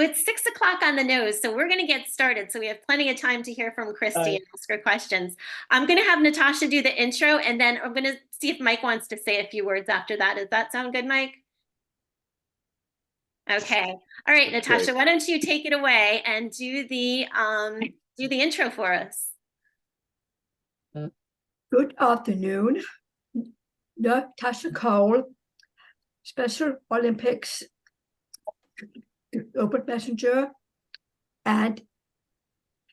So it's 6 o'clock on the nose. So we're going to get started. So we have plenty of time to hear from Christie and ask her questions. I'm going to have Natasha do the intro, and then I'm going to see if Mike wants to say a few words after that. Does that sound good, Mike? Okay. All right, Natasha, Great. why don't you take it away and do the intro for us? Good afternoon. Natasha Cole, Special Olympics Open Messenger and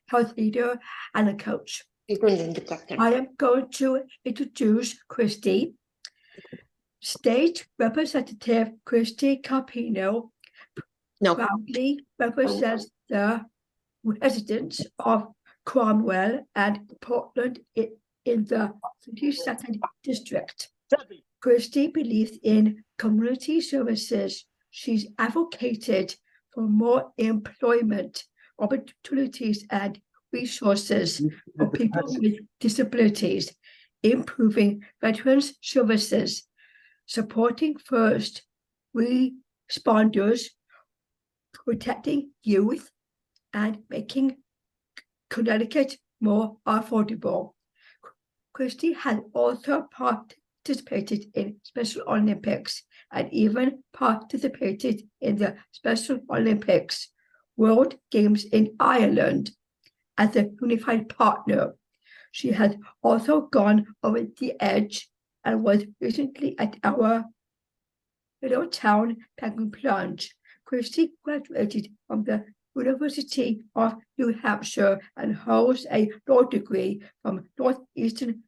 health leader and a coach. I am going to introduce Christie. State Representative Christie Carpino proudly represents the residents of Cromwell and Portland in the 32nd District. Christie believes in community services. She's advocated for more employment opportunities and resources for people with disabilities, improving veterans services, supporting first responders, protecting youth, and making Connecticut more affordable. Christie has also participated in Special Olympics and even participated in the Special Olympics World Games in Ireland as a unified partner. She has also gone over the edge and was recently at our little town penguin plunge. Christie graduated from the University of New Hampshire and holds a law degree from Northeastern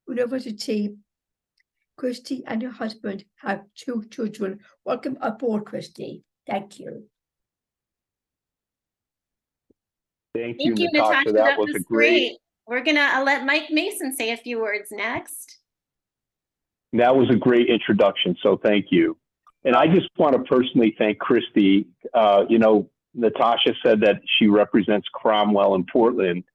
University. Christie and her husband have 2 children. Welcome aboard, Christie. Thank you. Thank you, Natasha. That was a great. We're gonna let Mike Mason say a few words next. That was a great introduction, so thank you. And I just want to personally thank Christie. Natasha said that she represents Cromwell in Portland,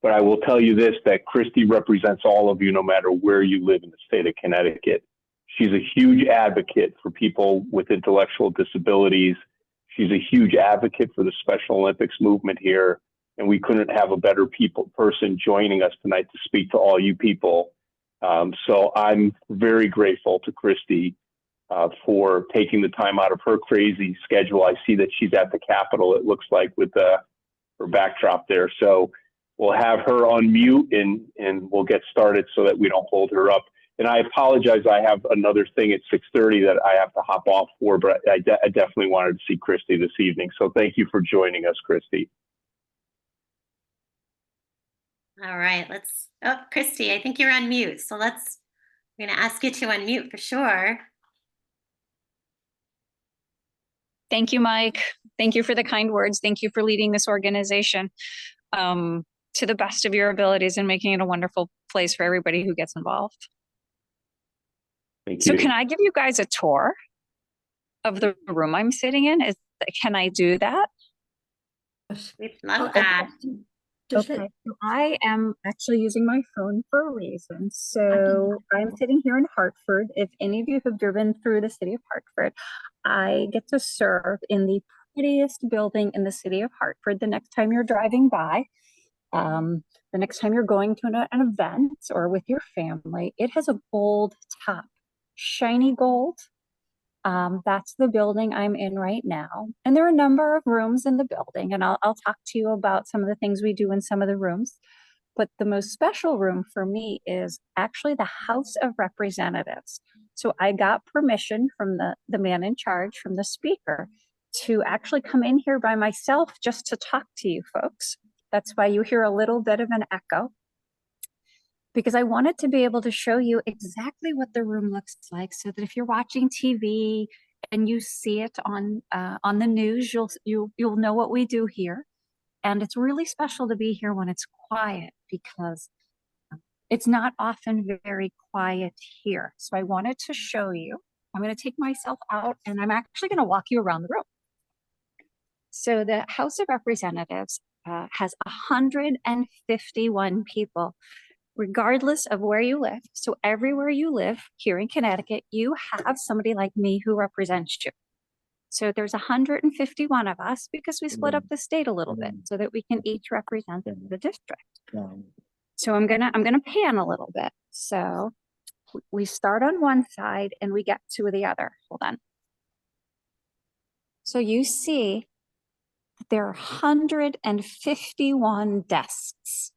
but I will tell you this, that Christie represents all of you, no matter where you live in the state of Connecticut. She's a huge advocate for people with intellectual disabilities. She's a huge advocate for the Special Olympics movement here. And we couldn't have a better person joining us tonight to speak to all you people. So I'm very grateful to Christie for taking the time out of her crazy schedule. I see that she's at the Capitol, it looks like, with her backdrop there. So we'll have her unmute and we'll get started so that we don't hold her up. And I apologize, I have another thing at 6:30 that I have to hop off for, but I definitely wanted to see Christie this evening. So thank you for joining us, Christie. All right, Christie, I think you're on mute. So we're gonna ask you to unmute for sure. Thank you, Mike. Thank you for the kind words. Thank you for leading this organization to the best of your abilities and making it a wonderful place for everybody who gets involved. Thank you. So can I give you guys a tour of the room I'm sitting in? Can I do that? We'd love that. Okay, so I am actually using my phone for a reason. So I'm sitting here in Hartford. If any of you have driven through the city of Hartford, I get to serve in the prettiest building in the city of Hartford. The next time you're driving by, the next time you're going to an event or with your family, it has a gold top, shiny gold. That's the building I'm in right now. And there are a number of rooms in the building, and I'll talk to you about some of the things we do in some of the rooms. But the most special room for me is actually the House of Representatives. So I got permission from the man in charge, from the speaker, to actually come in here by myself just to talk to you folks. That's why you hear a little bit of an echo, because I wanted to be able to show you exactly what the room looks like, so that if you're watching TV and you see it on the news, you'll know what we do here. And it's really special to be here when it's quiet, because it's not often very quiet here. So I wanted to show you. I'm going to take myself out and I'm actually going to walk you around the room. So the House of Representatives has 151 people, regardless of where you live. So everywhere you live here in Connecticut, you have somebody like me who represents you. So there's 151 of us because we split up the state a little bit so that we can each represent the district. So I'm gonna pan a little bit. So we start on one side and we get to the other. Hold on. So you see there are 151 desks.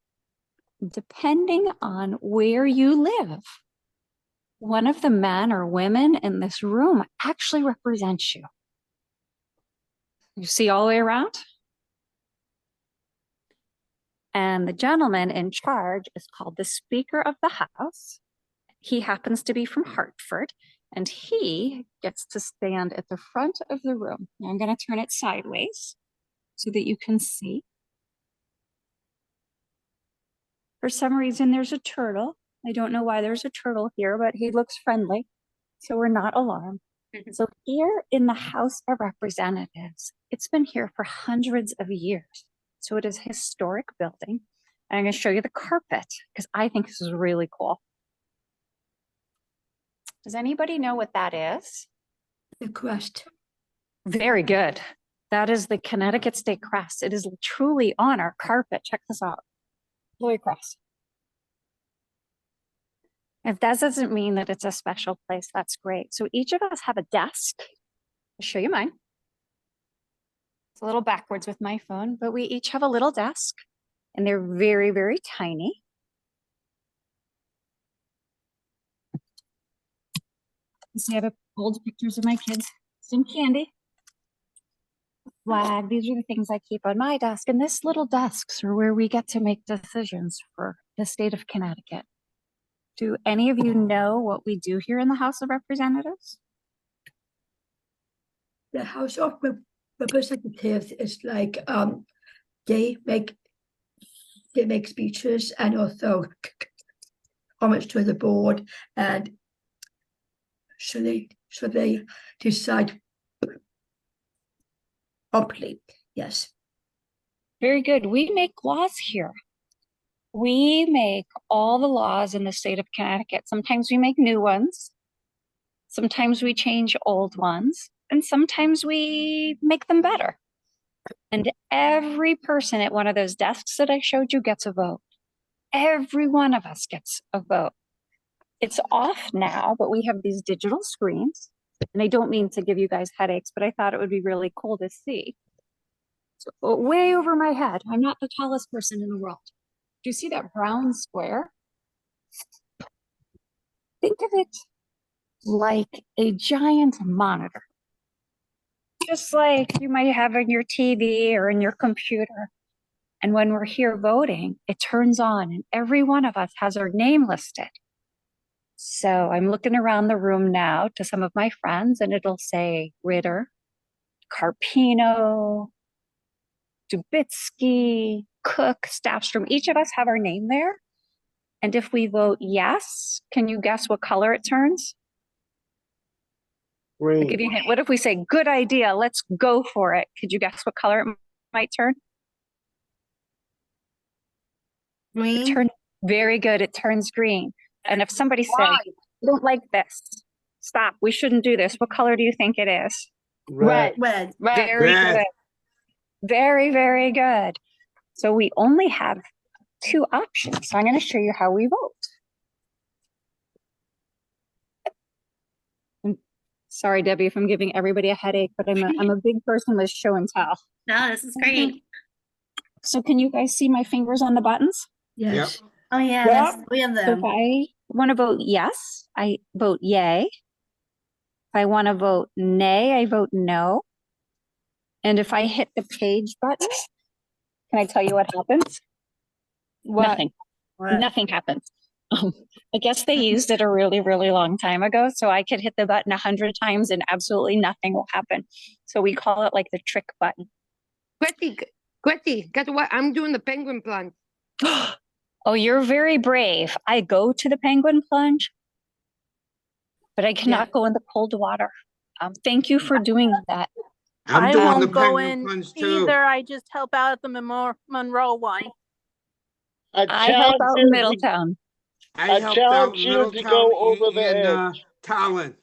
Depending on where you live, one of the men or women in this room actually represents you. You see all the way around? And the gentleman in charge is called the Speaker of the House. He happens to be from Hartford, and he gets to stand at the front of the room. Now I'm going to turn it sideways so that you can see. For some reason, there's a turtle. I don't know why there's a turtle here, but he looks friendly, so we're not alarmed. So here in the House of Representatives, it's been here for hundreds of years. So it is a historic building. And I'm going to show you the carpet because I think this is really cool. Does anybody know what that is? The crest. Very good. That is the Connecticut State crest. It is truly on our carpet. Check this out. Lloyd Cross. If that doesn't mean that it's a special place, that's great. So each of us have a desk. I'll show you mine. It's a little backwards with my phone, but we each have a little desk and they're very, very tiny. I have old pictures of my kids, some candy, flag. These are the things I keep on my desk. And this little desks are where we get to make decisions for the state of Connecticut. Do any of you know what we do here in the House of Representatives? The House of Representatives is like they make speeches and also comments to the board, and so they decide properly. Yes. Very good. We make laws here. We make all the laws in the state of Connecticut. Sometimes we make new ones. Sometimes we change old ones. And sometimes we make them better. And every person at one of those desks that I showed you gets a vote. Every one of us gets a vote. It's off now, but we have these digital screens. And I don't mean to give you guys headaches, but I thought it would be really cool to see. So way over my head, I'm not the tallest person in the world. Do you see that brown square? Think of it like a giant monitor. Just like you might have on your TV or in your computer. And when we're here voting, it turns on and every one of us has our name listed. So I'm looking around the room now to some of my friends and it'll say Ritter, Carpino, Dubitsky, Cook, Staffstrom. Each of us have our name there. And if we vote yes, can you guess what color it turns? Green. I'll give you a hint. What if we say, good idea, let's go for it? Could you guess what color it might turn? Green. It turns very good. It turns green. And if somebody says, I don't like this, stop, we shouldn't do this. What color do you think it is? Red. Red. Very Red. good. Very, very good. So we only have two options. So I'm going to show you how we vote. Sorry, Debbie, if I'm giving everybody a headache, but I'm a big person with show and tell. No, this is great. So can you guys see my fingers on the buttons? Yes. Oh yeah, Yeah. that's 3 of So them. if I want to vote yes, I vote yay. If I want to vote nay, I vote no. And if I hit the page button, can I tell you what happens? Nothing. What? Nothing happens. I guess they used it a really, really long time ago. So I could hit the button 100 times and absolutely nothing will happen. So we call it like the trick button. Christie, guess what? I'm doing the penguin plunge. Oh, you're very brave. I go to the penguin plunge, but I cannot go in the cold water. Thank you for doing that. I'm I doing the won't go penguin in plunge too. either. I just help out at the Monroe one. I help out in Middletown. I helped out challenge you to go Middletown over the and edge. Talent.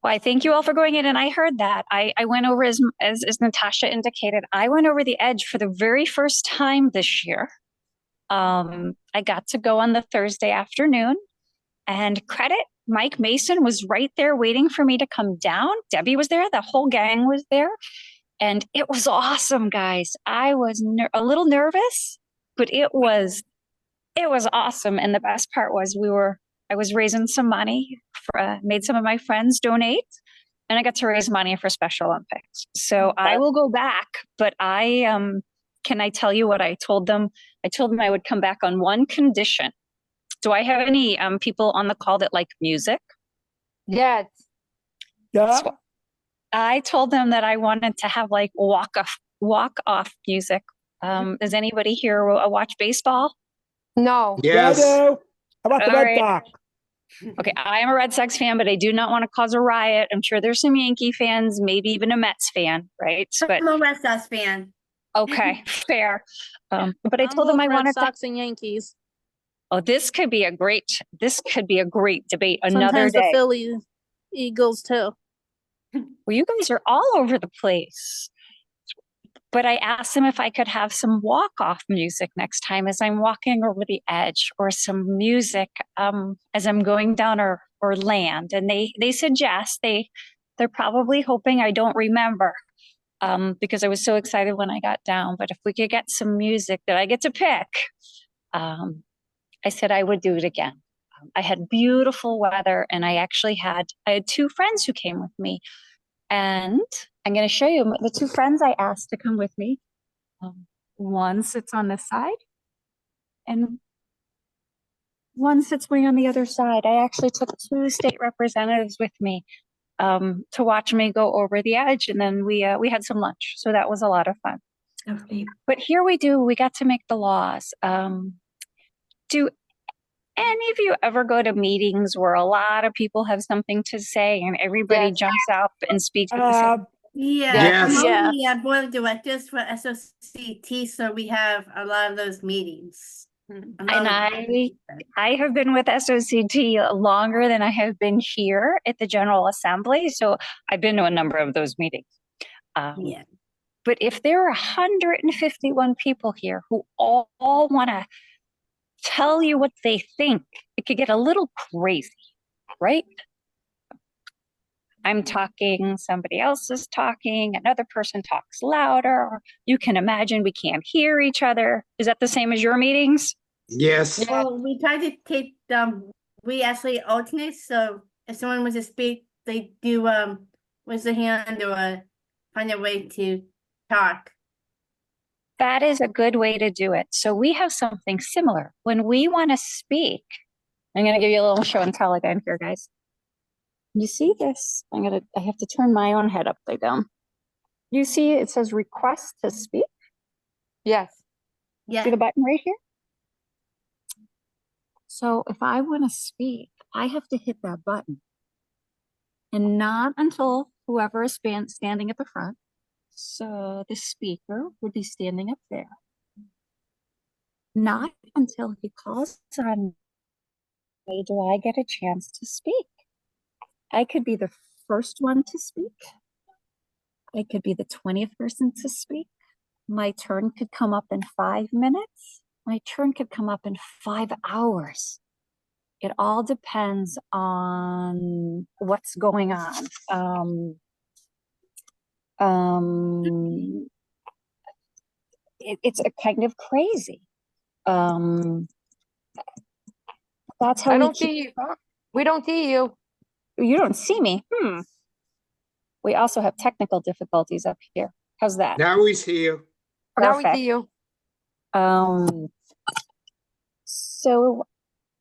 Well, I thank you all for going in, and I heard that. I went over as Natasha indicated. I went over the edge for the very first time this year. I got to go on the Thursday afternoon, and credit Mike Mason was right there waiting for me to come down. Debbie was there. The whole gang was there, and it was awesome, guys. I was a little nervous, but it was awesome. And the best part was I was raising some money for, made some of my friends donate, and I got to raise money for Special Olympics. So I will go back, but can I tell you what I told them? I told them I would come back on one condition. Do I have any people on the call that like music? Yes. Yeah. So I told them that I wanted to have like walk off music. Does anybody here watch baseball? No. Yeah, I do. How about the All Red right. Sox? Okay, I am a Red Sox fan, but I do not want to cause a riot. I'm sure there's some Yankee fans, maybe even a Mets fan, right? But I'm a Red Sox fan. okay, fair. But I I'm told them both I Red wanted to. Sox and Yankees. Oh, this could be a great debate another Sometimes the day. Philly Eagles too. Well, you guys are all over the place. But I asked them if I could have some walk-off music next time as I'm walking over the edge, or some music as I'm going down or land. And they said yes. They're probably hoping I don't remember because I was so excited when I got down. But if we could get some music that I get to pick, I said I would do it again. I had beautiful weather, and I had two friends who came with me. And I'm going to show you the two friends I asked to come with me. One sits on this side, and one sits way on the other side. I actually took two state representatives with me to watch me go over the edge, and then we had some lunch. So that was a lot of fun. Lovely. But here we got to make the laws. Do any of you ever go to meetings where a lot of people have something to say and everybody Yes. jumps up and speaks at the same? Yeah, Yes. I'm on Yes. the board of directors for SOCT, so we have a lot of those meetings. Mm. And I have been with SOCT longer than I have been here at the General Assembly, so I've been to a number of those meetings. Yeah. But if there are 151 people here who all want to tell you what they think, it could get a little crazy, right? I'm talking, somebody else is talking, another person talks louder. You can imagine we can't hear each other. Is that the same as your meetings? Yes. Well, we try to take, we actually alternate, so if someone wants to speak, they do, raise their hand or find a way to talk. That is a good way to do it. So we have something similar. When we want to speak, I'm going to give you a little show and tell again here, guys. You see this? I have to turn my own head upside down. You see it says request to speak? Yes. Yeah. See the button right here? So if I want to speak, I have to hit that button. And not until whoever is standing at the front. So the speaker would be standing up there. Not until he calls on me do I get a chance to speak. I could be the first one to speak. I could be the 20th person to speak. My turn could come up in 5 minutes. My turn could come up in 5 hours. It all depends on what's going on. It's a kind of crazy. That's how I we don't keep see you. We don't see you. You don't see me. We also have technical difficulties up here. How's that? Now we see you. Now we Perfect. see you. So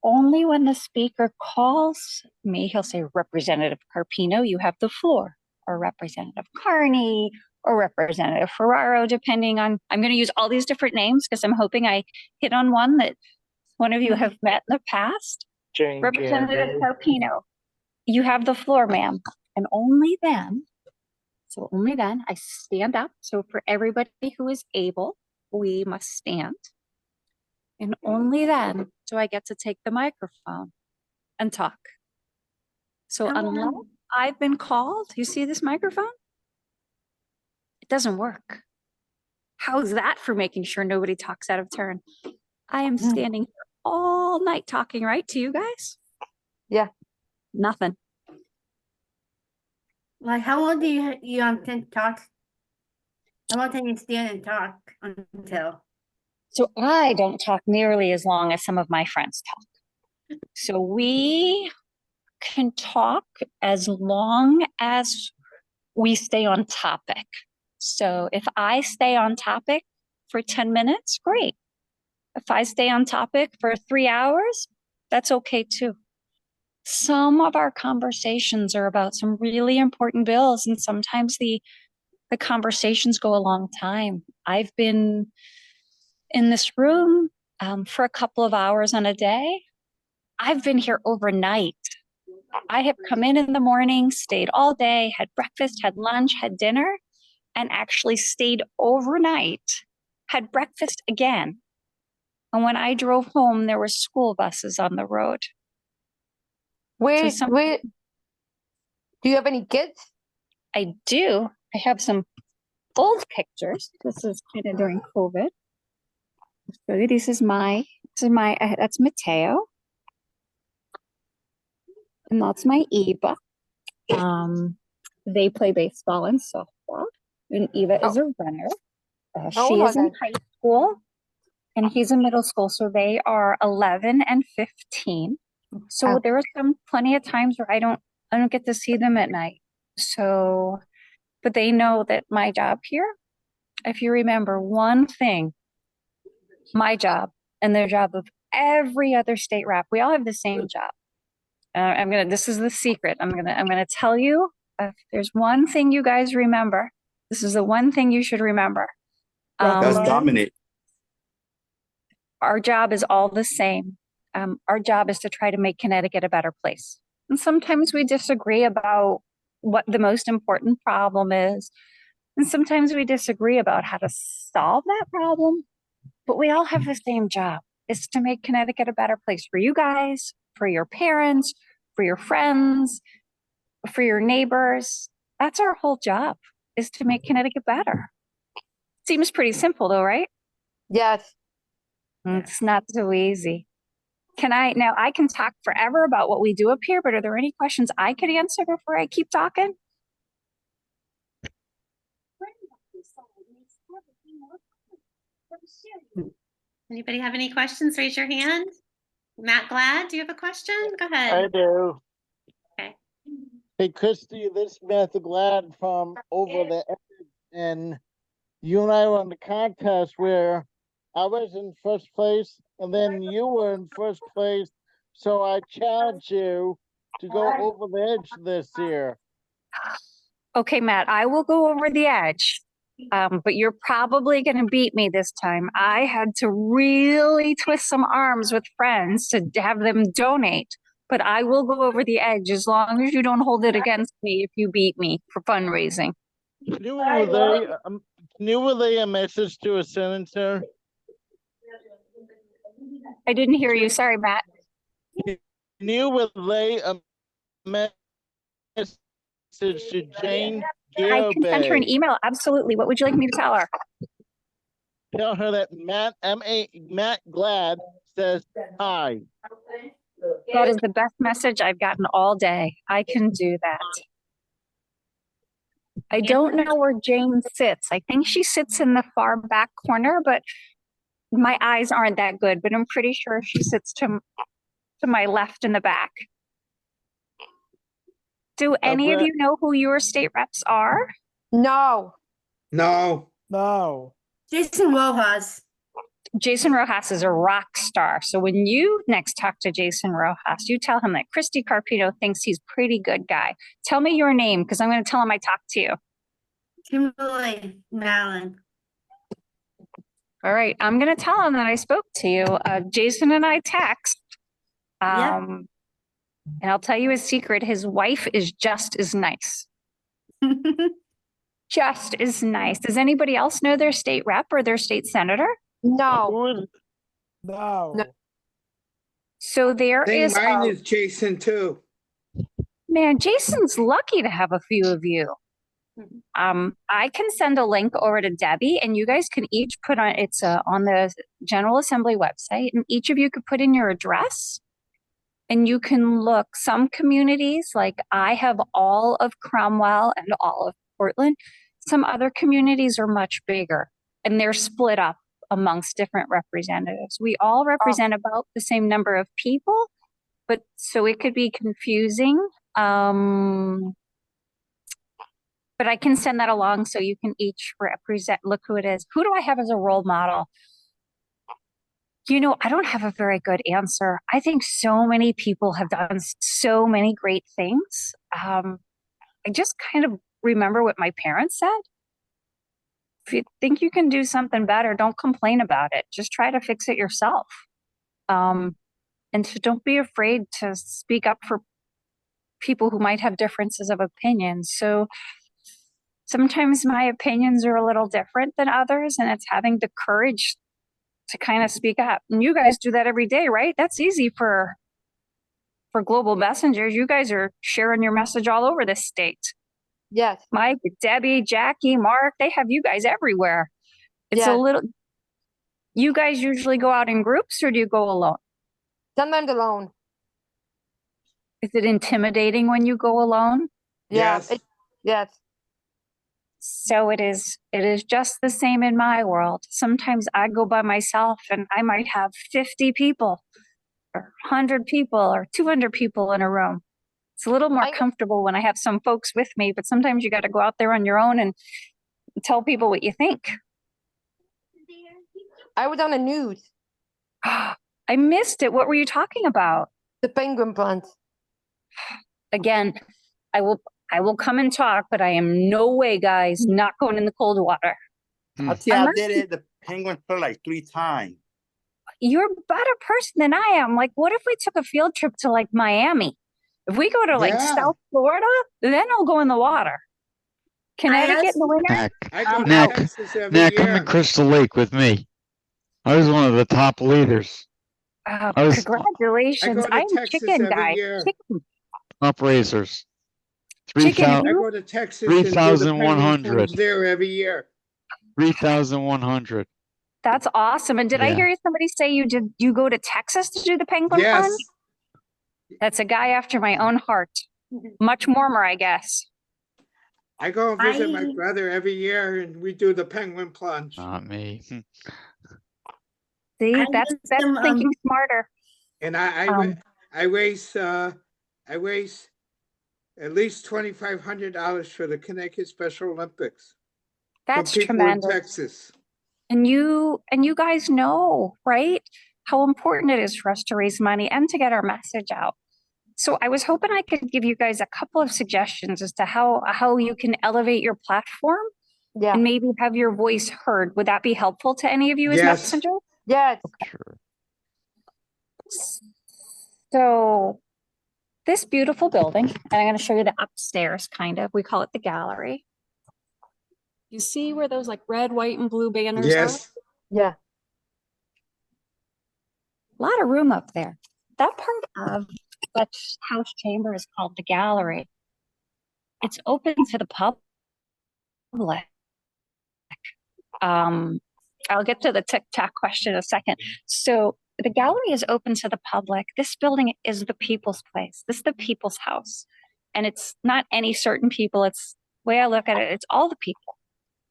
only when the speaker calls me, he'll say, Representative Carpino, you have the floor, or Representative Carney, or Representative Ferraro, depending on, I'm going to use all these different names because I'm hoping I hit on one that one of you have met in the past. Representative Carpino, you have the floor, ma'am. And only then, I stand up. So for everybody who is able, we must stand. And only then do I get to take the microphone and talk. So I've been called. You see this microphone? It doesn't work. How's that for making sure nobody talks out of turn? I am standing here all night talking right to you guys. Yeah. Nothing. Like, how long do you tend to talk? How long can you stand and talk until? So I don't talk nearly as long as some of my friends talk. So we can talk as long as we stay on topic. So if I stay on topic for 10 minutes, great. If I stay on topic for 3 hours, that's okay too. Some of our conversations are about some really important bills, and sometimes the conversations go a long time. I've been in this room for a couple of hours on a day. I've been here overnight. I have come in the morning, stayed all day, had breakfast, had lunch, had dinner, and actually stayed overnight, had breakfast again. And when I drove home, there were school buses on the road. Wait, some- wait. Do you have any kids? I do. I have some old pictures. This is kind of during COVID. So that's Mateo. And that's my Eva. They play baseball and softball. And Eva is a runner. She is in high school and he's in middle school. So they are 11 and 15. So there are plenty of times where I don't get to see them at night. So, but they know that my job here, if you remember one thing, my job and the job of every other state rep, we all have the same job. This is the secret. I'm gonna tell you, if there's one thing you guys remember, this is the one thing you should remember. That's dominate. Our job is all the same. Our job is to try to make Connecticut a better place. And sometimes we disagree about what the most important problem is. And sometimes we disagree about how to solve that problem. But we all have the same job. It's to make Connecticut a better place for you guys, for your parents, for your friends, for your neighbors. That's our whole job, is to make Connecticut better. Seems pretty simple though, right? Yes. It's not so easy. I can talk forever about what we do up here, but are there any questions I could answer before I keep talking? Anybody have any questions? Raise your hand. Matt Glad, do you have a question? Go I ahead. do. Okay. Hey, Christie, this is Matthew Glad from over there. And you and I were in the contest where I was in first place and then you were in first place. So I challenge you to go over the edge this year. Okay, Matt, I will go over the edge. But you're probably going to beat me this time. I had to really twist some arms with friends to have them donate, but I will go over the edge as long as you don't hold it against me if you beat me for fundraising. Can you relay a message to a senator? I didn't hear you. Sorry, Matt. Can you relay a message to Jane I can send her an Gilbay? email. Absolutely. What would you like me to tell her? Tell her that Matt Glad says hi. That is the best message I've gotten all day. I can do that. I don't know where Jane sits. I think she sits in the far back corner, but my eyes aren't that good, but I'm pretty sure she sits to my left in the back. Do any of you know who your state reps are? No. No. No. Jason Rojas. Jason Rojas is a rock star. So when you next talk to Jason Rojas, you tell him that Christie Carpino thinks he's a pretty good guy. Tell me your name because I'm going to tell him I talked to you. Kimberly Mallon. All right. I'm going to tell him that I spoke to you. Jason and I text. And I'll tell you a secret. His wife is just as nice. Just as nice. Does anybody else know their state rep or their state senator? No. No. So there I think is. mine is Jason too. Man, Jason's lucky to have a few of you. I can send a link over to Debbie, and you guys can each put on on the General Assembly website, and each of you could put in your address, and you can look. Some communities, like I have all of Cromwell and all of Portland. Some other communities are much bigger, and they're split up amongst different representatives. We all represent about the same number of people, but so it could be confusing. But I can send that along so you can each represent, look who it is. Who do I have as a role model? You know, I don't have a very good answer. I think so many people have done so many great things. I just kind of remember what my parents said. If you think you can do something better, don't complain about it. Just try to fix it yourself. And so don't be afraid to speak up for people who might have differences of opinion. So sometimes my opinions are a little different than others, and it's having the courage to kind of speak up. And you guys do that every day, right? That's easy for global messengers. You guys are sharing your message all over the state. Yes. Mike, Debbie, Jackie, Mark, they have you guys everywhere. It's a little, you guys usually go out in groups, or do you go alone? Sometimes alone. Is it intimidating when you go alone? Yes. Yes. So it is just the same in my world. Sometimes I go by myself and I might have 50 people or 100 people or 200 people in a room. It's a little more comfortable when I have some folks with me, but sometimes you got to go out there on your own and tell people what you think. I was on the news. I missed it. What were you talking about? The penguin plant. Again, I will come and talk, but I am no way, guys, not going in the cold water. I did it. The penguin flew like 3 times. You're a better person than I am. Like, what if we took a field trip to like Miami? If we go to like South Florida, then I'll go in the water. Connecticut in the winter? Nick, come to Crystal Lake with me. I was one of the top leaders. Congratulations. I'm chicken guy. Chicken. Top racers. Chicken. I go to Texas 3,100 there every year. 3,100. That's awesome. And did I hear somebody say you go to Texas to do the penguin plunge? That's a guy after my own heart. Much warmer, I guess. I go and visit my brother every year, and we do the penguin plunge. Not me. See, that's thinking smarter. And I raise at least $2,500 for the Connecticut Special Olympics. That's for people tremendous. In Texas. And you guys know, right, how important it is for us to raise money and to get our message out. So I was hoping I could give you guys a couple of suggestions as to how you can elevate your platform and maybe have your voice heard. Would that be helpful to any of you as messengers? Yes. Sure. So this beautiful building, and I'm going to show you the upstairs, kind of. We call it the gallery. You see where those like red, white, and blue banners are? Yeah. A lot of room up there. That part of that house chamber is called the gallery. It's open to the public. I'll get to the tic-tac question in a second. So the gallery is open to the public. This building is the people's place. This is the people's house. And it's not any certain people. It's the way I look at it, it's all the people.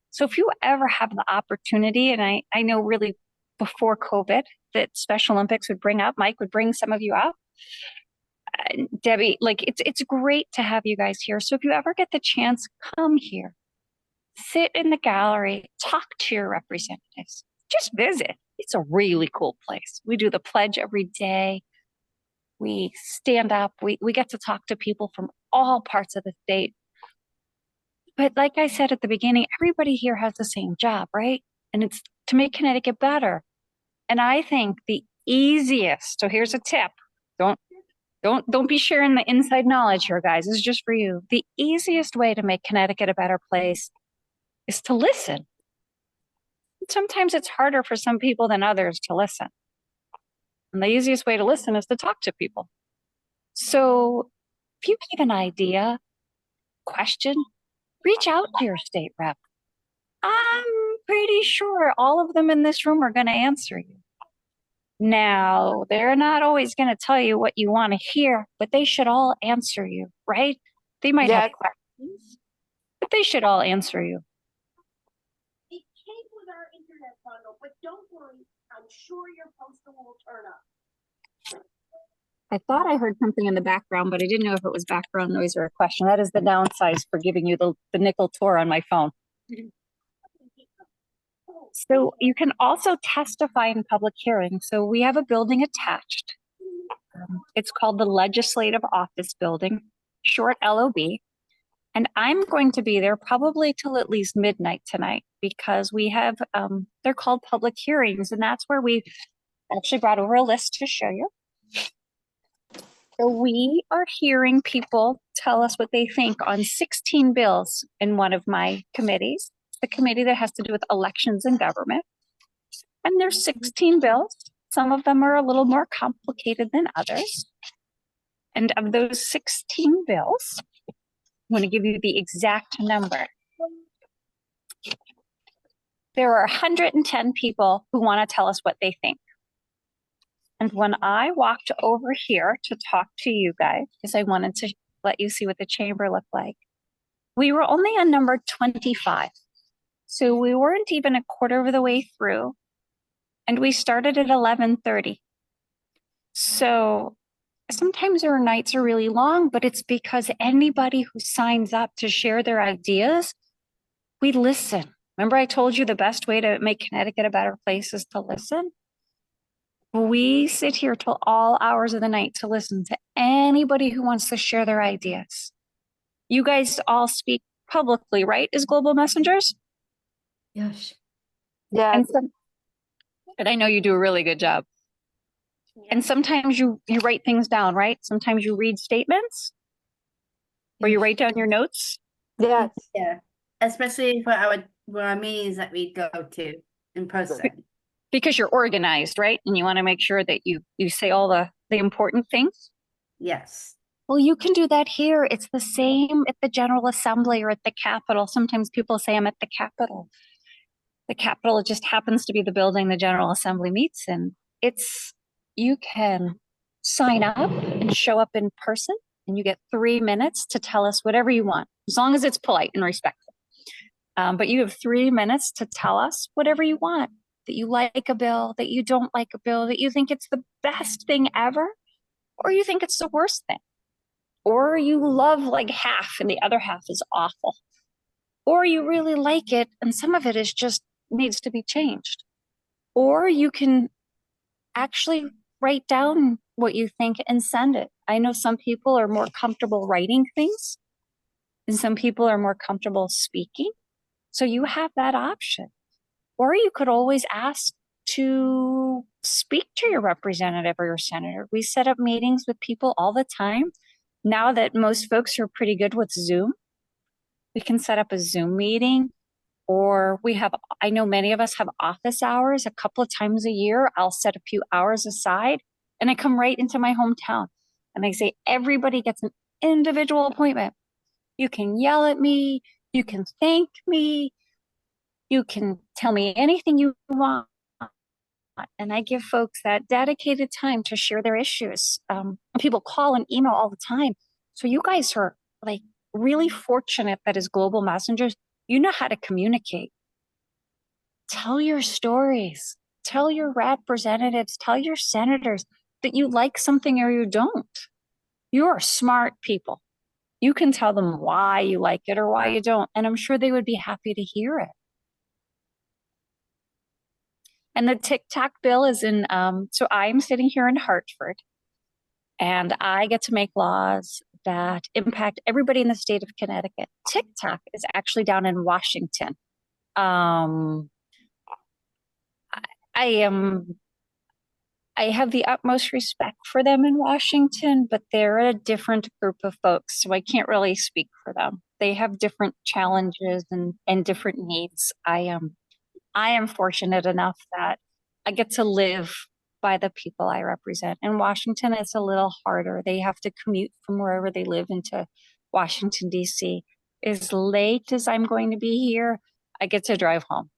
So if you ever have the opportunity, and I know really before COVID that Special Olympics would bring up, Mike would bring some of you up. Debbie, like it's great to have you guys here. So if you ever get the chance, come here. Sit in the gallery, talk to your representatives, just visit. It's a really cool place. We do the pledge every day. We stand up, we get to talk to people from all parts of the state. But like I said at the beginning, everybody here has the same job, right? And it's to make Connecticut better. And I think the easiest, so here's a tip. Don't be sharing the inside knowledge here, guys. This is just for you. The easiest way to make Connecticut a better place is to listen. Sometimes it's harder for some people than others to listen. And the easiest way to listen is to talk to people. So if you have an idea, question, reach out to your state rep. I'm pretty sure all of them in this room are going to answer you. Now, they're not always going to tell you what you want to hear, but they should all answer you, right? They might have questions, but they should all answer you. It came with our internet bundle, but don't worry, I'm sure your postal will turn up. I thought I heard something in the background, but I didn't know if it was background noise or a question. That is the downside for giving you the nickel tour on my phone. So you can also testify in public hearings. So we have a building attached. It's called the Legislative Office Building, short LOB. And I'm going to be there probably till at least midnight tonight because we have, they're called public hearings. And that's where we actually brought over a list to show you. So we are hearing people tell us what they think on 16 bills in one of my committees, the committee that has to do with elections and government. And there's 16 bills. Some of them are a little more complicated than others. And of those 16 bills, I'm going to give you the exact number. There are 110 people who want to tell us what they think. And when I walked over here to talk to you guys, because I wanted to let you see what the chamber looked like, we were only on number 25. So we weren't even a quarter of the way through. And we started at 11:30. So sometimes our nights are really long, but it's because anybody who signs up to share their ideas, we listen. Remember I told you the best way to make Connecticut a better place is to listen? We sit here till all hours of the night to listen to anybody who wants to share their ideas. You guys all speak publicly, right, as global messengers? Yes. Yeah. And I know you do a really good job. Yeah. And sometimes you write things down, right? Sometimes you read statements or you write down your notes. Yeah. Yeah. Especially for our meetings that we go to in person. Because you're organized, right? And you want to make sure that you say all the important things. Yes. Well, you can do that here. It's the same at the General Assembly or at the Capitol. Sometimes people say I'm at the Capitol. The Capitol just happens to be the building the General Assembly meets in. You can sign up and show up in person and you get 3 minutes to tell us whatever you want, as long as it's polite and respectful. But you have 3 minutes to tell us whatever you want, that you like a bill, that you don't like a bill, that you think it's the best thing ever, or you think it's the worst thing, or you love like half and the other half is awful, or you really like it and some of it is just needs to be changed. Or you can actually write down what you think and send it. I know some people are more comfortable writing things and some people are more comfortable speaking. So you have that option. Or you could always ask to speak to your representative or your senator. We set up meetings with people all the time. Now that most folks are pretty good with Zoom, we can set up a Zoom meeting. Or I know many of us have office hours a couple of times a year. I'll set a few hours aside and I come right into my hometown. And I say, everybody gets an individual appointment. You can yell at me. You can thank me. You can tell me anything you want. And I give folks that dedicated time to share their issues. People call and email all the time. So you guys are like really fortunate that as global messengers, you know how to communicate. Tell your stories. Tell your representatives, tell your senators that you like something or you don't. You are smart people. You can tell them why you like it or why you don't. And I'm sure they would be happy to hear it. And the TikTok bill is in, so I'm sitting here in Hartford and I get to make laws that impact everybody in the state of Connecticut. TikTok is actually down in Washington. I have the utmost respect for them in Washington, but they're a different group of folks, so I can't really speak for them. They have different challenges and different needs. I am fortunate enough that I get to live by the people I represent. In Washington, it's a little harder. They have to commute from wherever they live into Washington, D.C. As late as I'm going to be here, I get to drive home.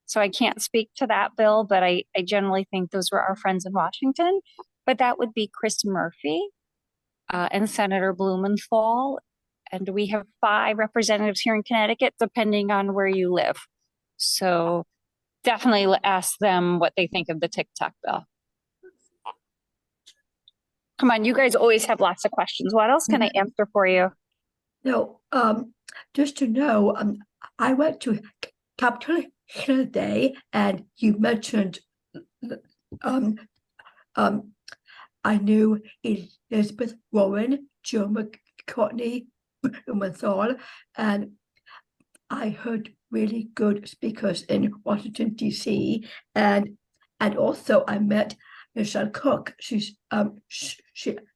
So I can't speak to that bill, but I generally think those were our friends in Washington. But that would be Chris Murphy and Senator Blumenthal. And we have 5 representatives here in Connecticut, depending on where you live. So definitely ask them what they think of the TikTok bill. Come on, you guys always have lots of questions. What else can I answer for you? No, just to know, I went to Capitol Hill Day, and you mentioned, I knew Elizabeth Warren, Joe McCartney, Blumenthal, and I heard really good speakers in Washington, D.C. and also I met Michelle Cook. She's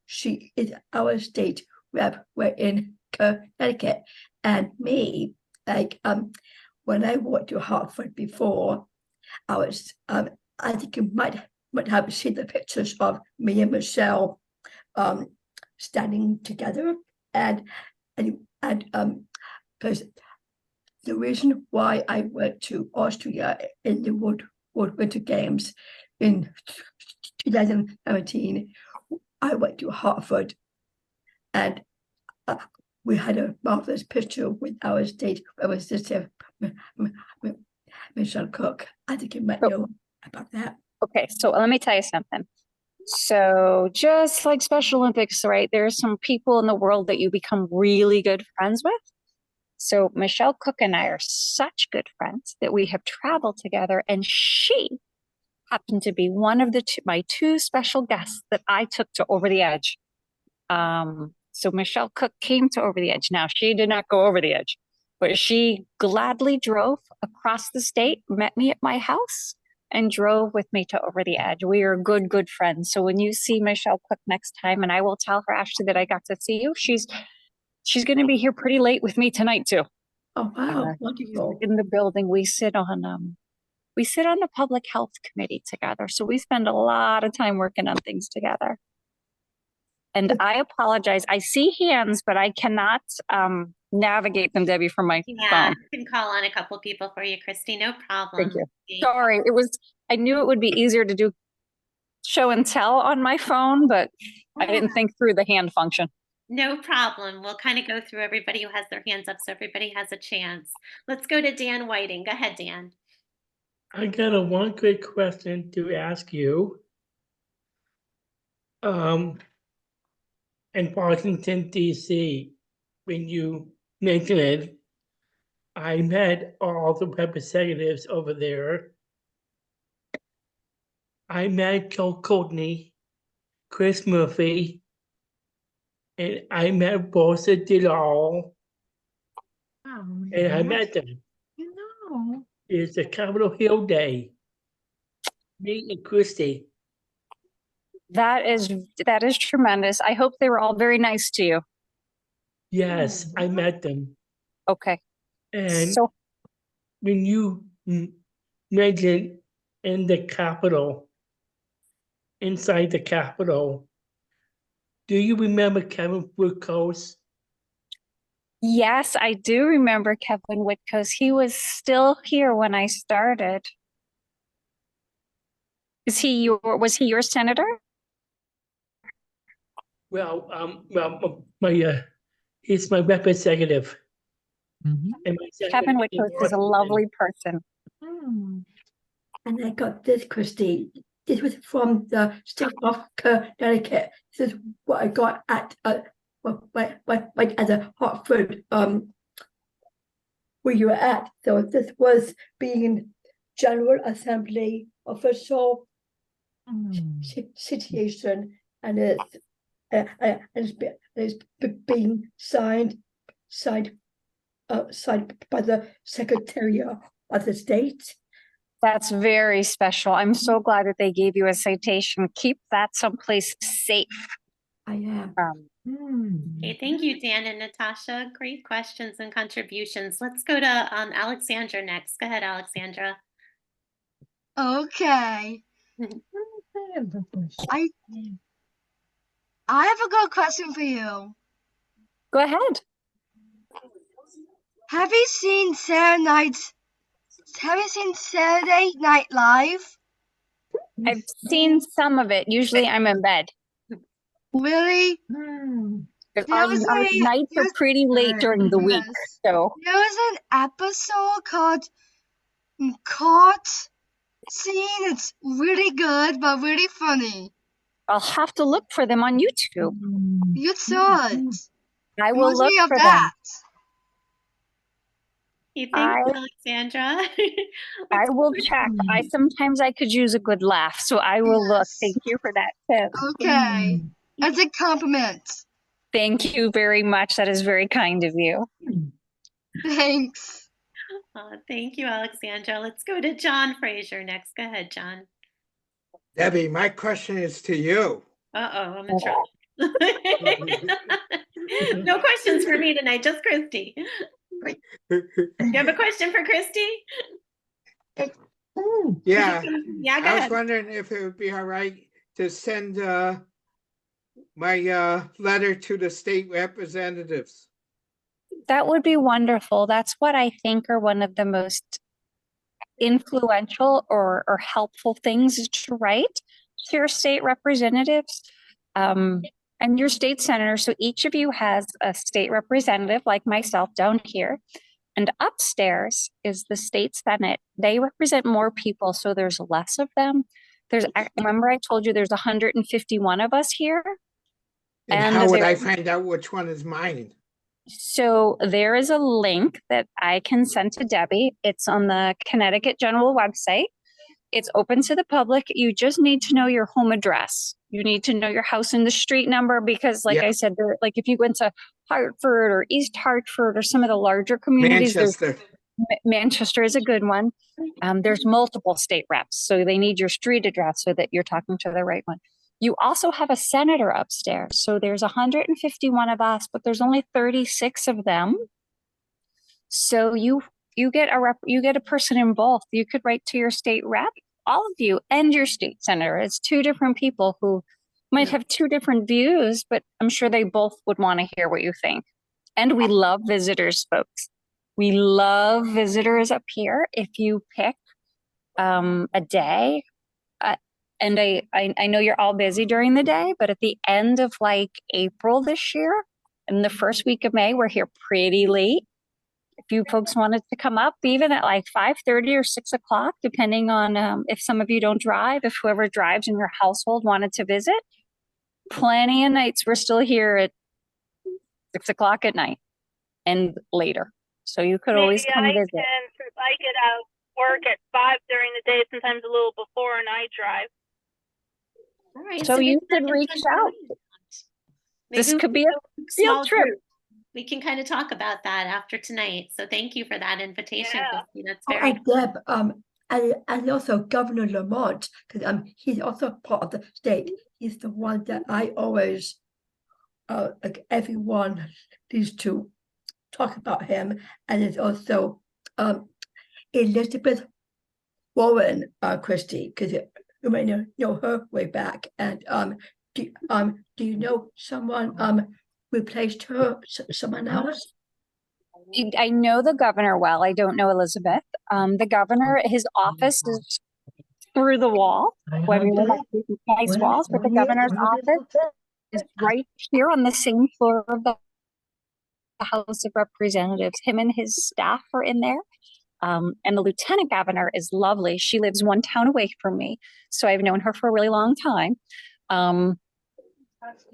she is our state rep. We're in Connecticut, and me, like when I went to Hartford before, I was I think you might have seen the pictures of me and Michelle standing together, and because the reason why I went to Austria in the World Winter Games in 2017, I went to Hartford, and we had a marvelous picture with our state representative, Michelle Cook. I think you might know about that. Okay, so let me tell you something. So just like Special Olympics, right? There are some people in the world that you become really good friends with. So Michelle Cook and I are such good friends that we have traveled together, and she happened to be one of my 2 special guests that I took to Over the Edge. So Michelle Cook came to Over the Edge. Now, she did not go over the edge, but she gladly drove across the state, met me at my house, and drove with me to Over the Edge. We are good friends. So when you see Michelle Cook next time, and I will tell her, Ashley, that I got to see you, she's going to be here pretty late with me tonight too. Oh wow, wonderful! In the building, we sit on the public health committee together. So we spend a lot of time working on things together. And I apologize. I see hands, but I cannot navigate them, Debbie, from my phone. I can call on a couple people for you, Christy. No problem. Thank you. Sorry, I knew it would be easier to do show and tell on my phone, but I didn't think through the hand function. No problem. We'll kind of go through everybody who has their hands up so everybody has a chance. Let's go to Dan Whiting. Go ahead, Dan. I got one quick question to ask you. In Washington, D.C., when you mentioned it, I met all the representatives over there. I met Joe Courtney, Chris Murphy, and I met Rosa DeLaw. And I met them. You know. It's a Capitol Hill Day. Me and Christie. That is tremendous. I hope they were all very nice to you. Yes, I met them. Okay. And so when you mentioned in the Capitol, inside the Capitol, do you remember Kevin Woodcoast? Yes, I do remember Kevin Woodcoast. He was still here when I started. Was he your senator? Well, he's my representative. And Kevin Woodcoast is a lovely person. And I got this, Christy. This was from the state of Connecticut. This is what I got at the Hartford where you were at. So this was being General Assembly official situation, and it's being signed by the Secretary of the State. That's very special. I'm so glad that they gave you a citation. Keep that someplace safe. I am. Okay, thank you, Dan and Natasha. Great questions and contributions. Let's go to Alexandra next. Go ahead, Alexandra. Okay. I have a good question for you. Go ahead. Have you seen Saturday Night Live? I've seen some of it. Usually I'm in bed. Really? Our nights are pretty late during the week. Yes. So There was an episode called Caught Scene. It's really good, but really funny. I'll have to look for them on YouTube. You saw it. I will look of for that. You think, Alexandra? I will check. Sometimes I could use a good laugh, so I will look. Thank you for that tip. Okay. As a compliment. Thank you very much. That is very kind of you. Thanks. Thank you, Alexandra. Let's go to John Fraser next. Go ahead, John. Debbie, my question is to you. Uh-oh, I'm in trouble. No questions for me tonight, just Christie. You have a question for Christie? Yeah. Yeah, go I was ahead. wondering if it would be all right to send my letter to the state representatives. That would be wonderful. That's what I think are one of the most influential or helpful things is to write to your state representatives and your state senator. So each of you has a state representative like myself down here. And upstairs is the state senate. They represent more people, so there's less of them. Remember I told you there's 151 of us here? And how would I find out which one is mine? So there is a link that I can send to Debbie. It's on the Connecticut General website. It's open to the public. You just need to know your home address. You need to know your house and the street number because like I said, like if you went to Hartford or East Hartford or some of the larger communities, Manchester is a good one. There's multiple state reps, so they need your street address so that you're talking to the right one. You also have a senator upstairs. So there's 151 of us, but there's only 36 of them. So you get a person in both. You could write to your state rep, all of you, and your state senator. It's two different people who might have two different views, but I'm sure they both would want to hear what you think. And we love visitors, folks. We love visitors up here. If you pick a day, and I know you're all busy during the day, but at the end of like April this year, and the first week of May, we're here pretty late. If you folks wanted to come up, even at like 5:30 or 6 o'clock, depending on if some of you don't drive, if whoever drives in your household wanted to visit, plenty of nights we're still here at 6 o'clock at night and later. So you could always come visit. Since I get out work at 5 during the day, sometimes a little before, and I drive. All right, so you could reach out. This could be a field trip. Group. We can kind of talk about that after tonight. So thank you for that invitation, Christie. That's very Deb, and also Governor Lamont, because he's also part of the state. He's the one that I always like everyone needs to talk about him. And it's also Elizabeth Warren, Christie, because you might know her way back. And do you know someone replaced her, someone else? I know the governor well. I don't know Elizabeth. The governor, his office is through the wall. Well, I mean, nice walls, but the governor's office is right here on the same floor of the House of Representatives. Him and his staff are in there. And the lieutenant governor is lovely. She lives one town away from me, so I've known her for a really long time.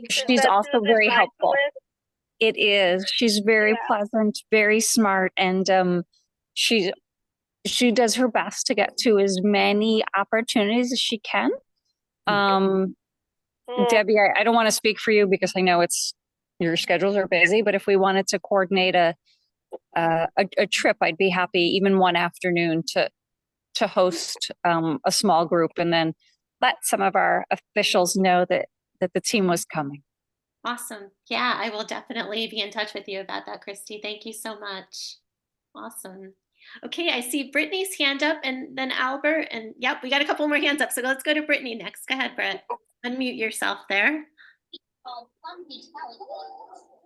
She's also very helpful. It is. She's very pleasant, very smart, and she does her best to get to as many opportunities as she can. Debbie, I don't want to speak for you because I know your schedules are busy, but if we wanted to coordinate a trip, I'd be happy even one afternoon to host a small group and then let some of our officials know that the team was coming. awesome. Yeah, I will definitely be in touch with you about that, Christie. Thank you so much. Awesome. Okay, I see Brittany's hand up and then Albert, and yep, we got a couple more hands up. So let's go to Brittany next. Go ahead, Britt. Unmute yourself there.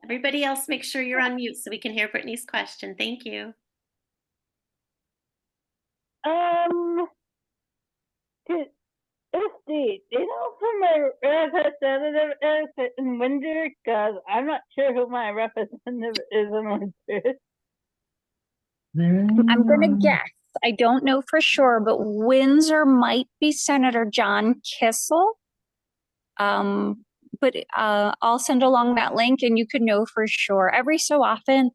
Everybody else, make sure you're on mute so we can hear Brittany's question. Thank you. Christie, do you know who my representative is in Windsor? Because I'm not sure who my representative is in Windsor. I'm gonna guess. I don't know for sure, but Windsor might be Senator John Kissel. But I'll send along that link and you could know for sure. Every so often,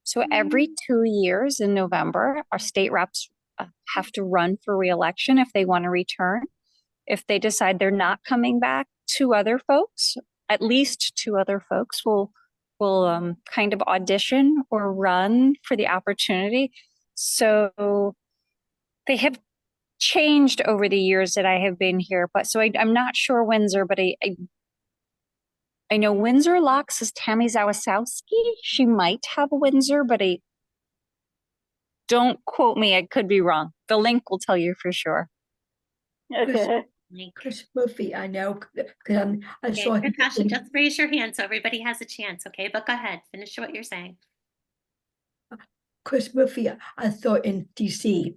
so every 2 years in November, our state reps have to run for re-election if they want to return. If they decide they're not coming back, at least two other folks will kind of audition or run for the opportunity. So they have changed over the years that I have been here, but so I'm not sure Windsor, but I know Windsor Locks is Tammy Zawasowski. She might have a Windsor, but don't quote me. I could be wrong. The link will tell you for sure. Okay. Chris Murphy, I know, because I saw him. Natasha, just raise your hand so everybody has a chance, okay? But go ahead, finish what you're saying. Chris Murphy, I thought in DC.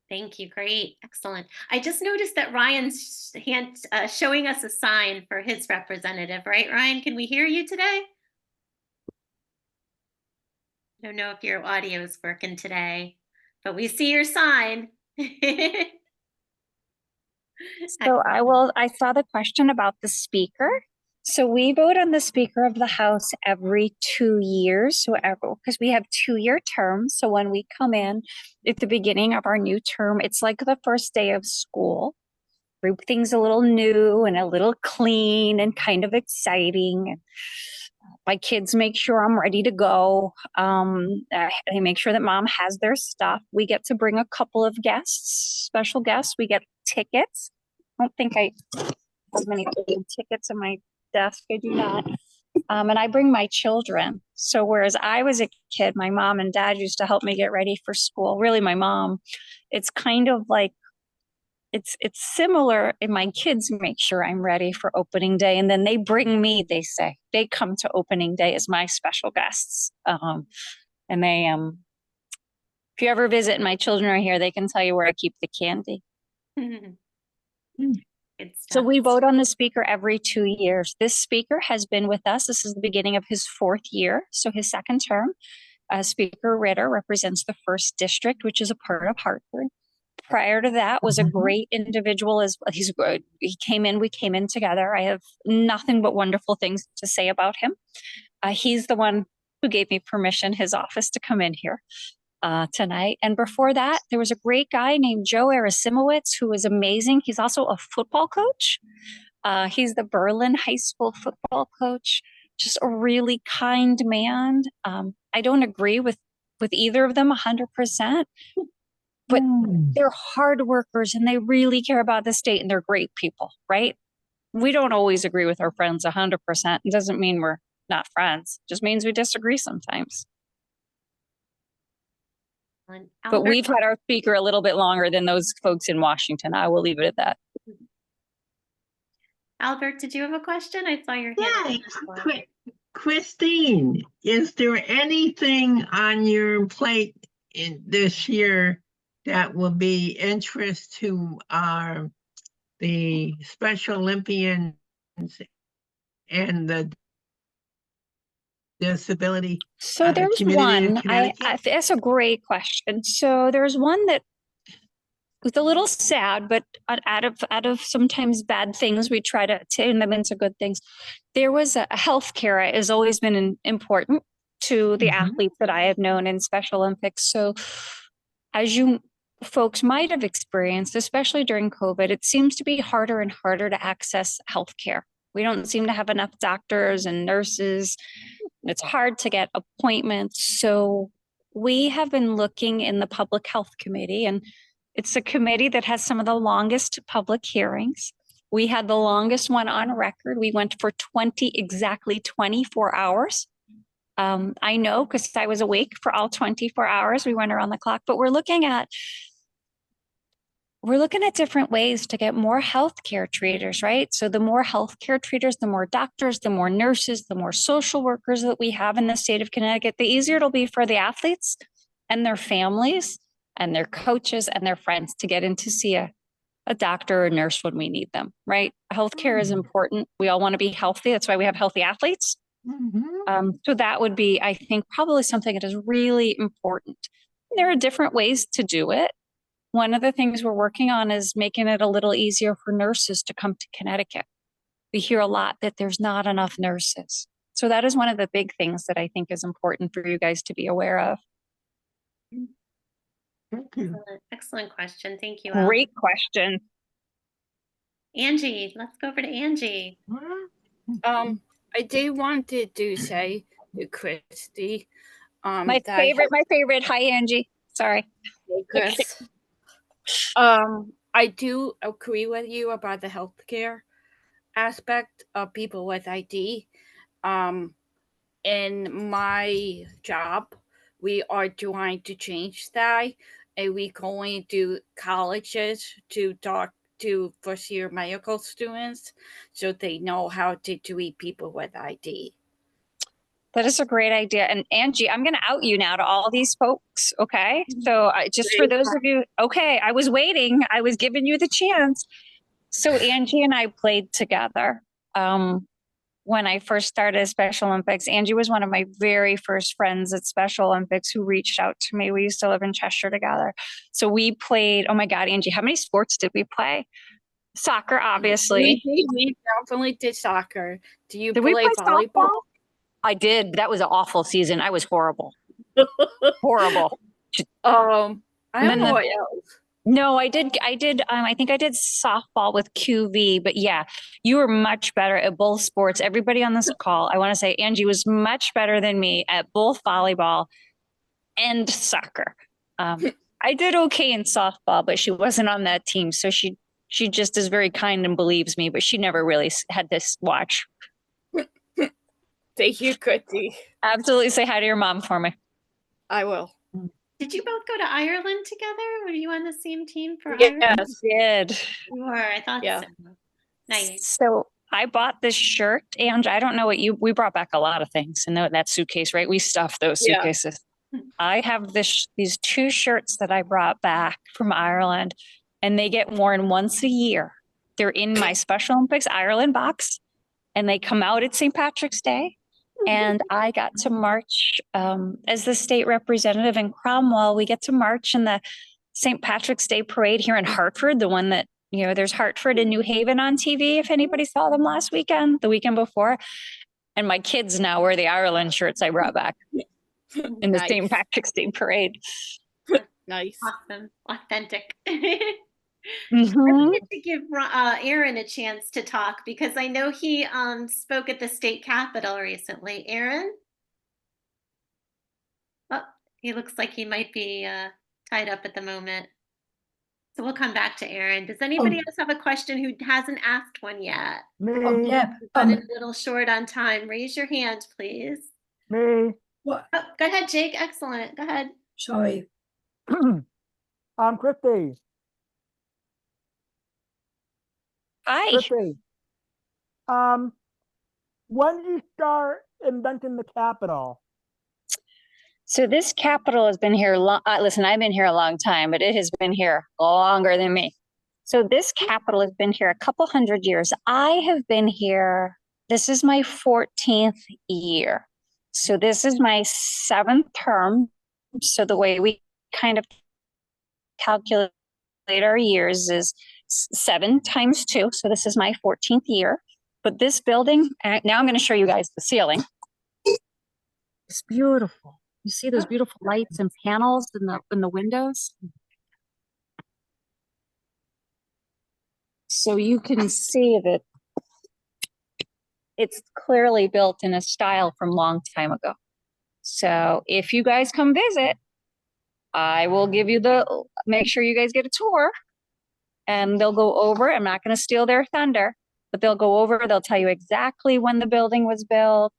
Thank you. Great. Excellent. I just noticed that Ryan's hand showing us a sign for his representative, right, Ryan? Can we hear you today? I don't know if your audio is working today, but we see your sign. So I saw the question about the speaker. So we vote on the Speaker of the House every 2 years. So because we have 2-year terms. So when we come in at the beginning of our new term, it's like the first day of school. Everything's a little new and a little clean and kind of exciting. My kids make sure I'm ready to go. They make sure that mom has their stuff. We get to bring a couple of guests, special guests. We get tickets. I don't think I have many tickets in my desk. I do not. And I bring my children. So whereas I was a kid, my mom and dad used to help me get ready for school. Really, my mom. It's kind of like it's similar, and my kids make sure I'm ready for opening day, and then they bring me. They say they come to opening day as my special guests, and they if you ever visit and my children are here, they can tell you where I keep the candy. So we vote on the speaker every 2 years. This speaker has been with us. This is the beginning of his 4th year, so his 2nd term. Speaker Ritter represents the 1st district, which is a part of Hartford. Prior to that was a great individual as well. He's good. We came in together. I have nothing but wonderful things to say about him. He's the one who gave me permission, his office, to come in here tonight. And before that, there was a great guy named Joe Arasimowicz, who is amazing. He's also a football coach. He's the Berlin High School football coach. Just a really kind man. I don't agree with either of them 100%. But they're hard workers and they really care about the state and they're great people, right? We don't always agree with our friends 100%. It doesn't mean we're not friends. It just means we disagree sometimes. But we've had our speaker a little bit longer than those folks in Washington. I will leave it at that. Albert, did you have a question? I saw your hand. Yeah, Christine, is there anything on your plate in this year that will be interest to the Special Olympians and the disability? So there's one. That's a great question. So there's one that was a little sad, but out of sometimes bad things, we try to turn them into good things. There was a healthcare has always been important to the athletes that I have known in Special Olympics. So as you folks might have experienced, especially during COVID, it seems to be harder and harder to access healthcare. We don't seem to have enough doctors and nurses. It's hard to get appointments. So we have been looking in the Public Health Committee, and it's a committee that has some of the longest public hearings. We had the longest one on record. We went for exactly 24 hours. I know because I was awake for all 24 hours. We went around the clock, but we're looking at different ways to get more healthcare treaters, right? So the more healthcare treaters, the more doctors, the more nurses, the more social workers that we have in the state of Connecticut, the easier it'll be for the athletes and their families and their coaches and their friends to get in to see a doctor or a nurse when we need them, right? Healthcare is important. We all want to be healthy. That's why we have healthy athletes. So that would be, I think, probably something that is really important. There are different ways to do it. One of the things we're working on is making it a little easier for nurses to come to Connecticut. We hear a lot that there's not enough nurses. So that is one of the big things that I think is important for you guys to be aware of. Excellent question. Thank you, Elle. Great question. Angie, let's go over to Angie. I do wanted to say to Christie, My favorite. Hi, Angie. Sorry. Chris. I do agree with you about the healthcare aspect of people with ID. In my job, we are trying to change that, and we going to colleges to talk to first-year medical students so they know how to treat people with ID. That is a great idea. And Angie, I'm going to out you now to all these folks. Okay. So just for those of you, okay, I was waiting. I was giving you the chance. So Angie and I played together. When I first started Special Olympics, Angie was one of my very first friends at Special Olympics who reached out to me. We used to live in Cheshire together. So we played, oh my God, Angie, how many sports did we play? Soccer, obviously. We definitely did soccer. Do you Did play we play volleyball? I did. That was an awful season. I was horrible. Horrible. I don't know what else. No, I did. I think I did softball with QV, but yeah, you were much better at both sports. Everybody on this call, I want to say Angie was much better than me at both volleyball and soccer. I did okay in softball, but she wasn't on that team. So she just is very kind and believes me, but she never really had this watch. Thank you, Christie. Absolutely. Say hi to your mom for me. I will. Did you both go to Ireland together? Were you on the same team for Yes, Ireland? did. You were. I thought so. Nice. So I bought this shirt, and I don't know we brought back a lot of things in that suitcase, right? We stuffed those suitcases. Yeah. I have these two shirts that I brought back from Ireland, and they get worn once a year. They're in my Special Olympics Ireland box, and they come out at St. Patrick's Day. And I got to march as the state representative in Cromwell. We get to march in the St. Patrick's Day parade here in Hartford, the one that, there's Hartford and New Haven on TV, if anybody saw them the weekend before. And my kids now wear the Ireland shirts I brought back in the St. Patrick's Day parade. Nice. Awesome. Authentic. Mm-hmm. I wanted to give Aaron a chance to talk because I know he spoke at the state capitol recently. Aaron? Oh, he looks like he might be tied up at the moment. So we'll come back to Aaron. Does anybody else have a question who hasn't asked one yet? Me. Yeah. Running a little short on time. Raise your hand, please. Me. What? Oh, go ahead, Jake. Excellent. Go ahead. Sorry. Christie. Hi. Christie. When did you start inventing the Capitol? So this Capitol has been here listen, I've been here a long time, but it has been here longer than me. So this Capitol has been here a couple hundred years. I have been here, this is my 14th year. So this is my 7th term. So the way we kind of calculate our years is 7 times 2. So this is my 14th year. But this building, now I'm going to show you guys the ceiling. It's beautiful. You see those beautiful lights and panels in the windows? So you can see that it's clearly built in a style from a long time ago. So if you guys come visit, I will give you make sure you guys get a tour, and they'll go over. I'm not going to steal their thunder, but they'll go over, they'll tell you exactly when the building was built,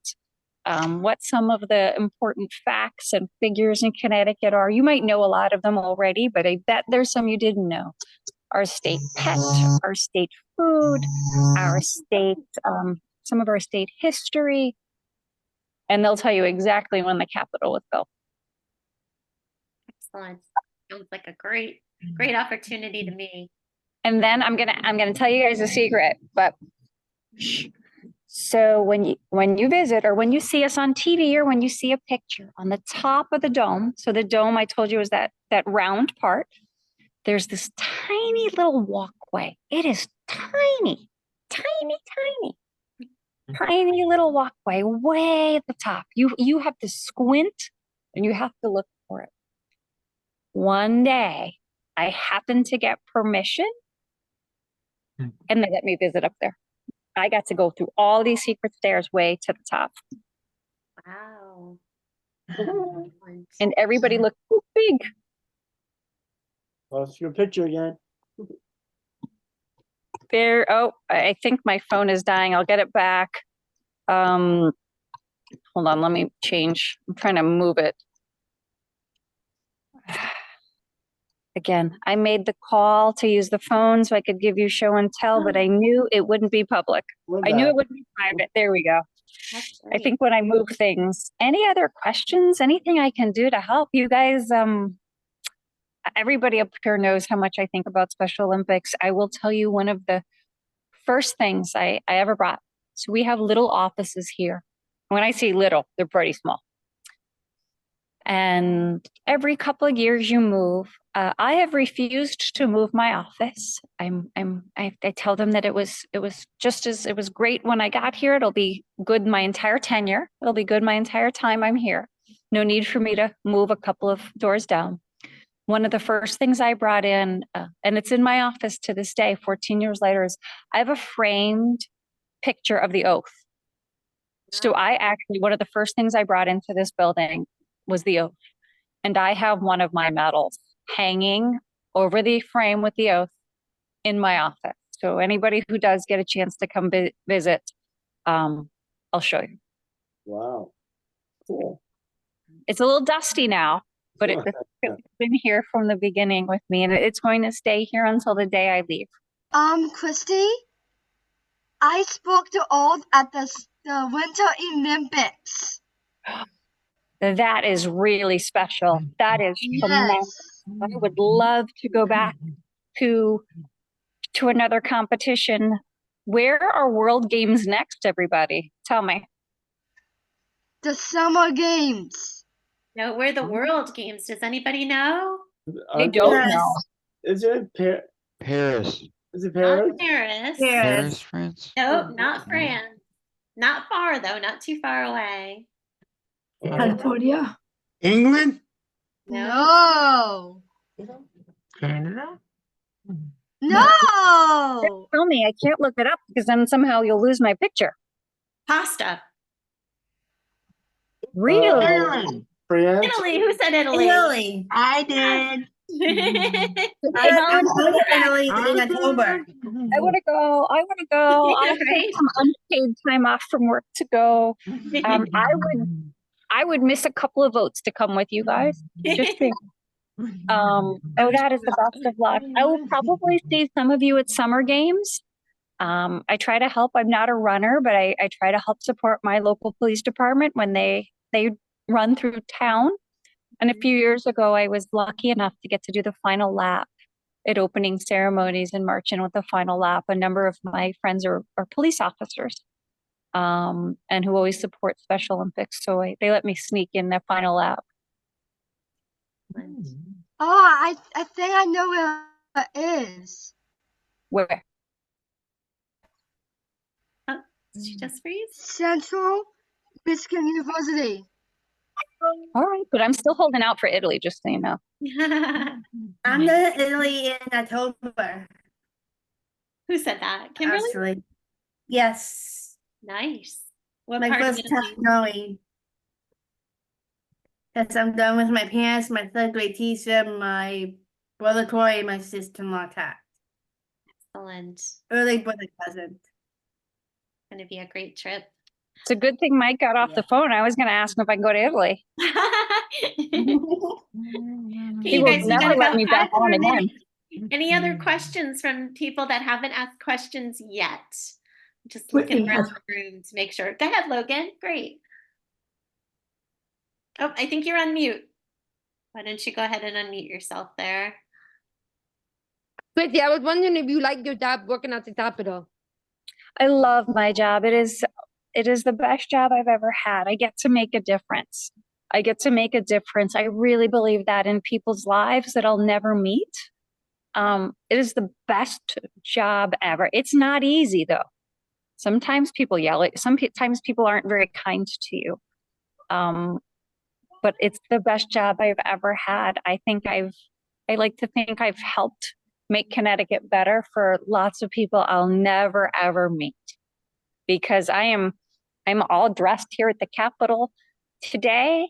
what some of the important facts and figures in Connecticut are. You might know a lot of them already, but I bet there's some you didn't know. Our state pet, our state food, our state, some of our state history, and they'll tell you exactly when the Capitol was built. Excellent. Sounds like a great opportunity to me. And then I'm gonna tell you guys a secret, but shh. So when you visit or when you see us on TV or when you see a picture on the top of the dome, so the dome I told you is that round part, there's this tiny little walkway. It is tiny, tiny, tiny, tiny little walkway way at the top. You have to squint and you have to look for it. One day I happened to get permission and they let me visit up there. I got to go through all these secret stairs way to the top. Wow. And everybody looked so big. Lost your picture again. There, oh, I think my phone is dying. I'll get it back. Hold on, let me change. I'm trying to move it. Again, I made the call to use the phone so I could give you show and tell, but I knew it wouldn't be public. I knew it wouldn't be private. There we go. I think when I move things, any other questions, anything I can do to help you guys? Everybody up here knows how much I think about Special Olympics. I will tell you one of the first things I ever brought. So we have little offices here. When I say little, they're pretty small. And every couple of years you move. I have refused to move my office. I tell them that it was great when I got here. It'll be good my entire tenure. It'll be good my entire time I'm here. No need for me to move a couple of doors down. One of the first things I brought in, and it's in my office to this day, 14 years later, is I have a framed picture of the oath. So one of the first things I brought into this building was the oath. And I have one of my medals hanging over the frame with the oath in my office. So anybody who does get a chance to come visit, I'll show you. Wow. Cool. It's a little dusty now, but it's been here from the beginning with me, and it's going to stay here until the day I leave. Christie, I spoke to all at the Winter Olympics. That is really special. That is tremendous. I would love to go back to another competition. Where are World Games next, everybody? Tell me. The Summer Games. No, where the World Games? Does anybody know? I don't know. Is it Paris. Is it Paris? Not Paris. Paris, France? No, not France. Not far though, not too far away. California. England? No. Canada? No. Tell me, I can't look it up because then somehow you'll lose my picture. Pasta. Really? Ireland. France? Italy. Who said Italy? Italy. I did. I'm going to Italy in October. I want to go. I Right? have some unpaid time off from work to go. I would miss a couple of votes to come with you guys. Just saying. That is the best of luck. I will probably see some of you at summer games. I try to help. I'm not a runner, but I try to help support my local police department when they run through town. And a few years ago, I was lucky enough to get to do the final lap at opening ceremonies and march in with the final lap. A number of my friends are police officers, and who always support Special Olympics. So they let me sneak in the final lap. Oh, I think I know where it is. Where? Oh, did she just freeze? Central Michigan University. All right, but I'm still holding out for Italy, just so you know. I'm going to Italy in October. Who said that? Kimberly? Actually. Yes. Nice. What My part of first time Italy? going. Because I'm done with my parents, my third grade teacher, my brother Corey, and my sister-in-law Kat. Excellent. Early brother cousin. Going to be a great trip. It's a good thing Mike got off the phone. I was going to ask him if I can go to Italy. He You will guys, we never got let about me 5 back more on again. minutes. Any other questions from people that haven't asked questions yet? Just looking Whitney around has- the room to make sure. Go ahead, Logan. Great. Oh, I think you're on mute. Why don't you go ahead and unmute yourself there? Christie, I was wondering if you like your job working at the Capitol. I love my job. It is the best job I've ever had. I get to make a difference. I really believe that in people's lives that I'll never meet. It is the best job ever. It's not easy though. Sometimes people yell at you. Sometimes people aren't very kind to you. But it's the best job I've ever had. I like to think I've helped make Connecticut better for lots of people I'll never ever meet, because I'm all dressed here at the Capitol today,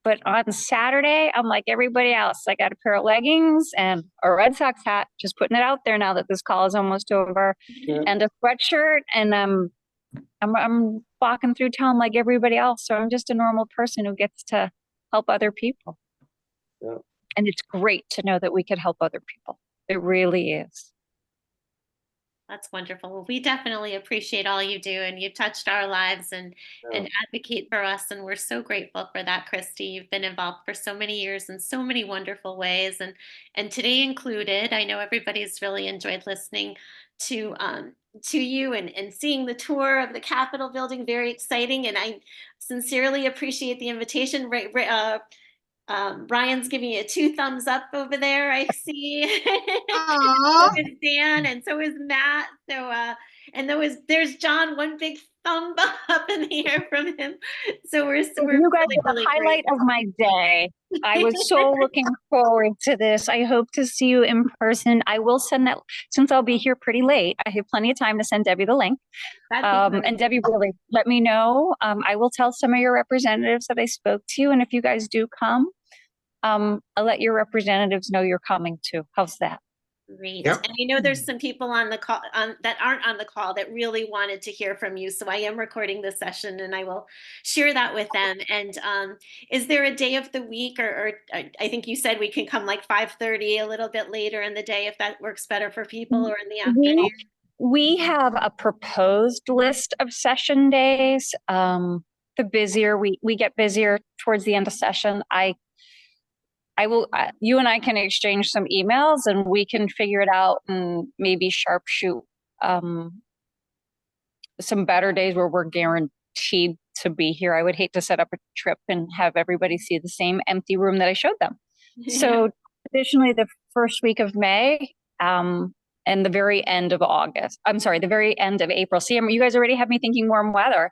but on Saturday I'm like everybody else. I got a pair of leggings and a Red Sox hat, just putting it out there now that this call is almost over, and a sweatshirt, and I'm walking through town like everybody else. So I'm just a normal person who gets to help other people. Yeah. And it's great to know that we could help other people. It really is. That's wonderful. Well, we definitely appreciate all you do, and you've touched our lives and advocate for us, and we're so grateful for that, Christie. You've been involved for so many years in so many wonderful ways, and today included. I know everybody's really enjoyed listening to you and seeing the tour of the Capitol building. Very exciting, and I sincerely appreciate the invitation. Ryan's giving you 2 thumbs up over there, I see. So is Dan, and so is Matt. So and there's John, one big thumb up in the air from him. So we're You guys really, are the really highlight grateful. of my day. I was so looking forward to this. I hope to see you in person. I will send that, since I'll be here pretty late. I have plenty of time to send Debbie the link. And Debbie, really let me know. I will tell some of your representatives that I spoke to you, and if you guys do come, I'll let your representatives know you're coming too. How's that? Great. Yep. And I know there's some people on the call that aren't on the call that really wanted to hear from you. So I am recording this session and I will share that with them. And is there a day of the week or I think you said we can come like 5:30, a little bit later in the day if that works better for people, or in the afternoon? We have a proposed list of session days. The busier we get busier towards the end of session, I will, you and I can exchange some emails and we can figure it out and maybe sharpshoot some better days where we're guaranteed to be here. I would hate to set up a trip and have everybody see the same empty room that I showed them. So additionally, the first week of May, and the very end of August. I'm sorry, the very end of April. See, you guys already have me thinking warm weather.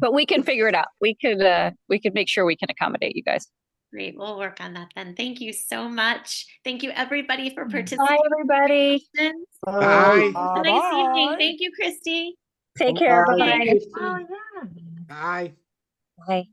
But we can figure it out. We could make sure we can accommodate you guys. Great. We'll work on that then. Thank you so much. Thank you everybody for participating. Bye, everybody. Bye. Have a nice evening. Thank you, Christie. Take care. Bye. Bye-bye. Bye. Bye.